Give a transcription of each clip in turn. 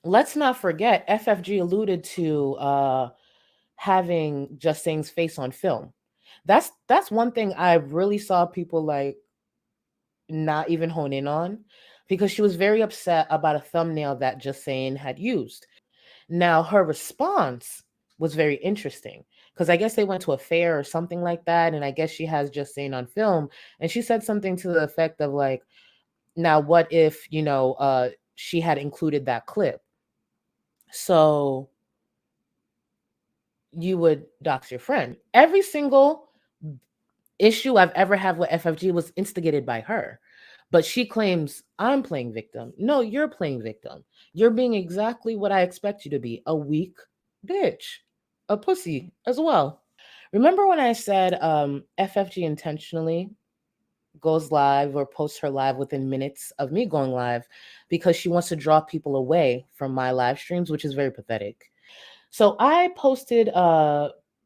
let's not forget FFG alluded to having Justine's face on film. That's one thing I really saw people like not even hone in on, because she was very upset about a thumbnail that Justine had used. Now her response was very interesting, because I guess they went to a fair or something like that, and I guess she has Justine on film, and she said something to the effect of like, now what if, she had included that clip? So you would dox your friend. Every single issue I've ever had with FFG was instigated by her. But she claims I'm playing victim. No, you're playing victim. You're being exactly what I expect you to be, a weak bitch, a pussy as well. Remember when I said FFG intentionally goes live or posts her live within minutes of me going live because she wants to draw people away from my live streams, which is very pathetic. So I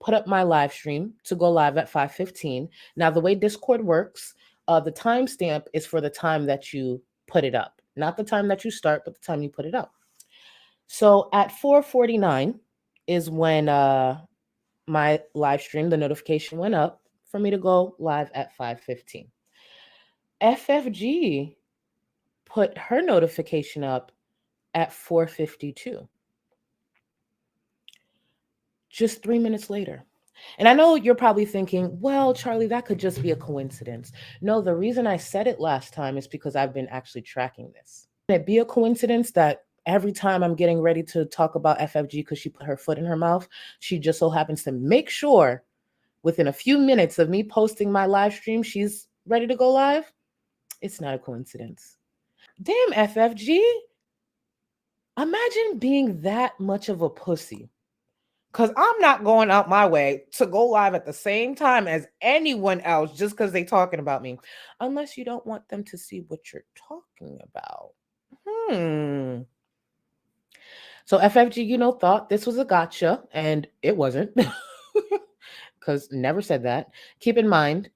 put up my live stream to go live at 5:15. Now the way Discord works, the timestamp is for the time that you put it up, not the time that you start, but the time you put it up. So at 4:49 is when my live stream, the notification went up for me to go live at 5:15. FFG put her notification up at 4:52, just 3 minutes later. And I know you're probably thinking, well, Charlie, that could just be a coincidence. No, the reason I said it last time is because I've been actually tracking this. Can it be a coincidence that every time I'm getting ready to talk about FFG because she put her foot in her mouth, she just so happens to make sure within a few minutes of me posting my live stream, she's ready to go live? It's not a coincidence. Damn, FFG. Imagine being that much of a pussy. Because I'm not going out my way to go live at the same time as anyone else just because they're talking about me. Unless you don't want them to see what you're talking about. So FFG, thought this was a gotcha, and it wasn't. Because never said that. Keep in mind,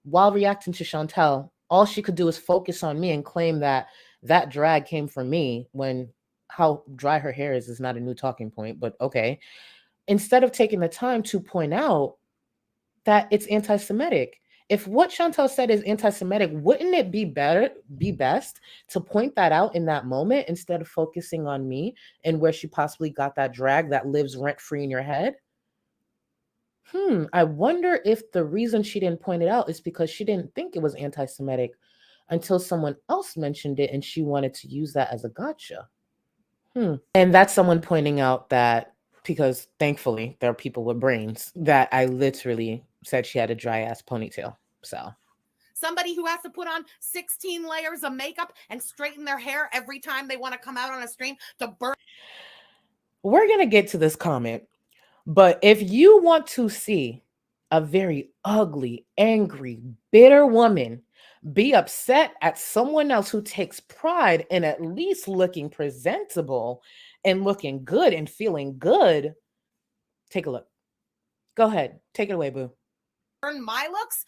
while reacting to Chantel, all she could do is focus on me and claim that that drag came from me, when how dry her hair is not a new talking point, but okay. Instead of taking the time to point out that it's anti-Semitic. If what Chantel said is anti-Semitic, wouldn't it be best to point that out in that moment instead of focusing on me and where she possibly got that drag that lives rent-free in your head? I wonder if the reason she didn't point it out is because she didn't think it was anti-Semitic until someone else mentioned it and she wanted to use that as a gotcha. And that's someone pointing out that, because thankfully there are people with brains, that I literally said she had a dry ass ponytail. So somebody who has to put on 16 layers of makeup and straighten their hair every time they want to come out on a stream to burn. We're going to get to this comment, but if you want to see a very ugly, angry, bitter woman be upset at someone else who takes pride in at least looking presentable and looking good and feeling good, take a look. Go ahead. Take it away, boo. Burn my looks.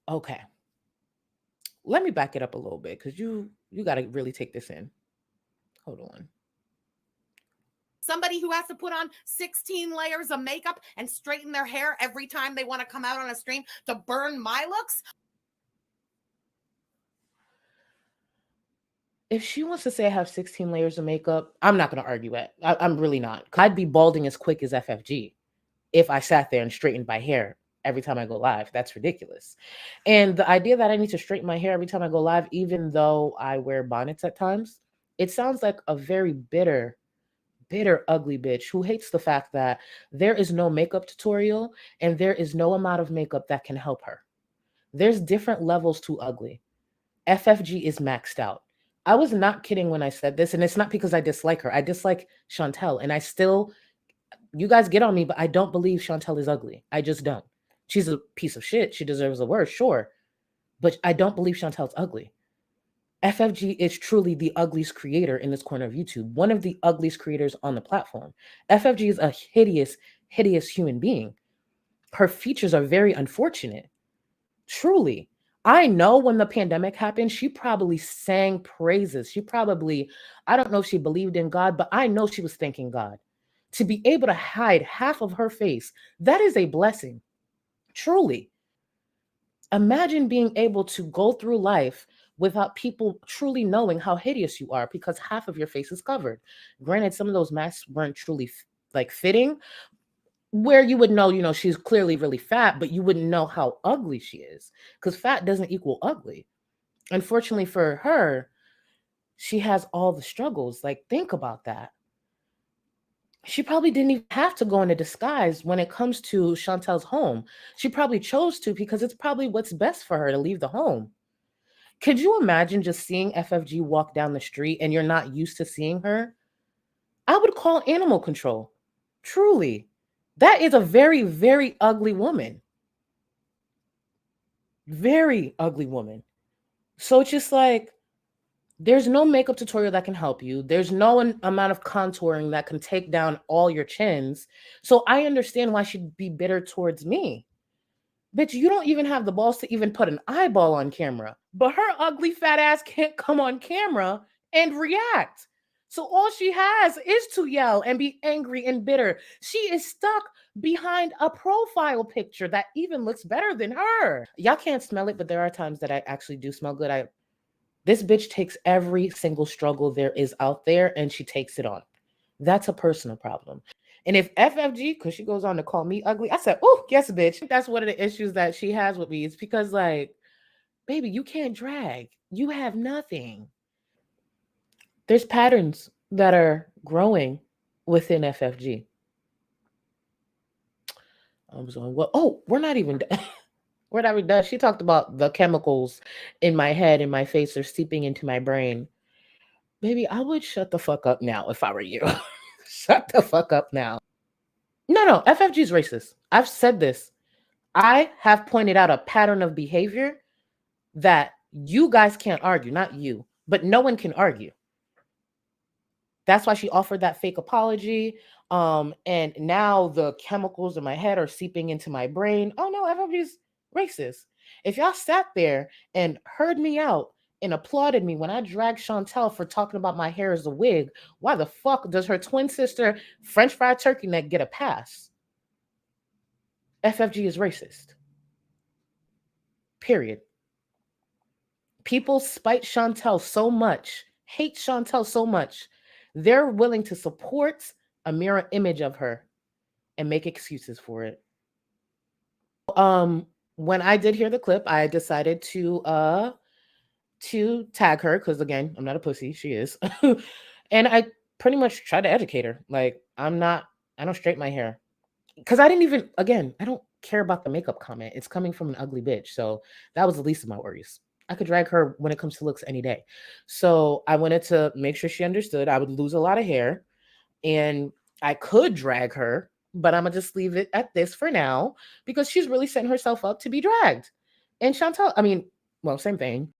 Okay. Let me back it up a little bit because you got to really take this in. Hold on. Somebody who has to put on 16 layers of makeup and straighten their hair every time they want to come out on a stream to burn my looks. If she wants to say I have 16 layers of makeup, I'm not going to argue it. I'm really not. I'd be balding as quick as FFG if I sat there and straightened my hair every time I go live. That's ridiculous. And the idea that I need to straighten my hair every time I go live, even though I wear bonnets at times, it sounds like a very bitter, ugly bitch who hates the fact that there is no makeup tutorial and there is no amount of makeup that can help her. There's different levels to ugly. FFG is maxed out. I was not kidding when I said this, and it's not because I dislike her. I dislike Chantel, and I still, you guys get on me, but I don't believe Chantel is ugly. I just don't. She's a piece of shit. She deserves a word, sure. But I don't believe Chantel's ugly. FFG is truly the ugliest creator in this corner of YouTube, one of the ugliest creators on the platform. FFG is a hideous, hideous human being. Her features are very unfortunate. Truly. I know when the pandemic happened, she probably sang praises. She probably, I don't know if she believed in God, but I know she was thanking God. To be able to hide half of her face, that is a blessing. Truly. Imagine being able to go through life without people truly knowing how hideous you are because half of your face is covered. Granted, some of those masks weren't truly like fitting, where you would know, she's clearly really fat, but you wouldn't know how ugly she is because fat doesn't equal ugly. Unfortunately for her, she has all the struggles. Like, think about that. She probably didn't even have to go into disguise when it comes to Chantel's home. She probably chose to because it's probably what's best for her to leave the home. Could you imagine just seeing FFG walk down the street and you're not used to seeing her? I would call animal control. Truly. That is a very, very ugly woman. Very ugly woman. So it's just like, there's no makeup tutorial that can help you. There's no amount of contouring that can take down all your chins. So I understand why she'd be bitter towards me. Bitch, you don't even have the balls to even put an eyeball on camera. But her ugly fat ass can't come on camera and react. So all she has is to yell and be angry and bitter. She is stuck behind a profile picture that even looks better than her. Y'all can't smell it, but there are times that I actually do smell good. This bitch takes every single struggle there is out there and she takes it on. That's a personal problem. And if FFG, because she goes on to call me ugly, I said, oh, yes, bitch. That's one of the issues that she has with me. It's because, like, baby, you can't drag. You have nothing. There's patterns that are growing within FFG. I was on, well, oh, we're not even done. We're not even done. She talked about the chemicals in my head and my face are seeping into my brain. Baby, I would shut the fuck up now if I were you. Shut the fuck up now. No, FFG is racist. I've said this. I have pointed out a pattern of behavior that you guys can't argue, not you, but no one can argue. That's why she offered that fake apology. And now the chemicals in my head are seeping into my brain. Oh no, FFG's racist. If y'all sat there and heard me out and applauded me when I dragged Chantel for talking about my hair as a wig, why the fuck does her twin sister, French fried turkey neck, get a pass? FFG is racist. Period. People spite Chantel so much, hate Chantel so much, they're willing to support a mirror image of her and make excuses for it. When I did hear the clip, I decided to tag her because, again, I'm not a pussy. She is. And I pretty much tried to educate her. Like, I don't straighten my hair. Because I don't care about the makeup comment. It's coming from an ugly bitch. So that was the least of my worries. I could drag her when it comes to looks any day. So I wanted to make sure she understood I would lose a lot of hair and I could drag her, but I'm going to just leave it at this for now because she's really setting herself up to be dragged. And Chantel, same thing.